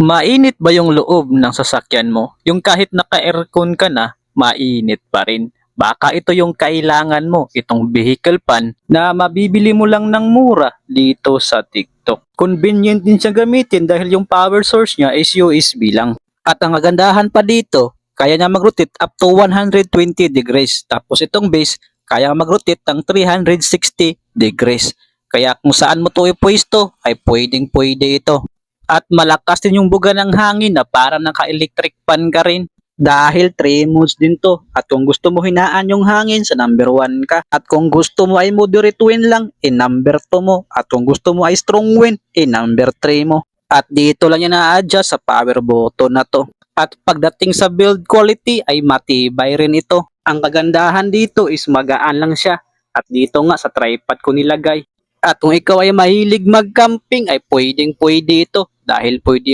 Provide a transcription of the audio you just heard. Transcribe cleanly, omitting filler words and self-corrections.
Mainit ba yung loob ng sasakyan mo? Yung kahit naka-aircon ka na, mainit pa rin. Baka ito yung kailangan mo, itong vehicle fan na mabibili mo lang ng mura dito sa TikTok. Convenient din siya gamitin dahil yung power source niya is USB lang. At ang kagandahan pa dito, kaya niya mag-rotate up to 120 degrees. Tapos itong base, kaya mag-rotate ng 360 degrees. Kaya kung saan mo ito ipwesto, ay pwedeng-pwede ito. At malakas din yung buga ng hangin na parang naka-electric fan ka rin. Dahil 3 modes din to. At kung gusto mo hinaan yung hangin, sa number 1 ka. At kung gusto mo ay moderate wind lang, number 2 mo. At kung gusto mo ay strong wind, number 3 mo. At dito lang yan na-adjust sa power button na to. At pagdating sa build quality ay matibay rin ito. Ang kagandahan dito is magaan lang siya. At dito nga sa tripod ko nilagay. At kung ikaw ay mahilig mag-camping ay pwedeng pwede ito dahil pwede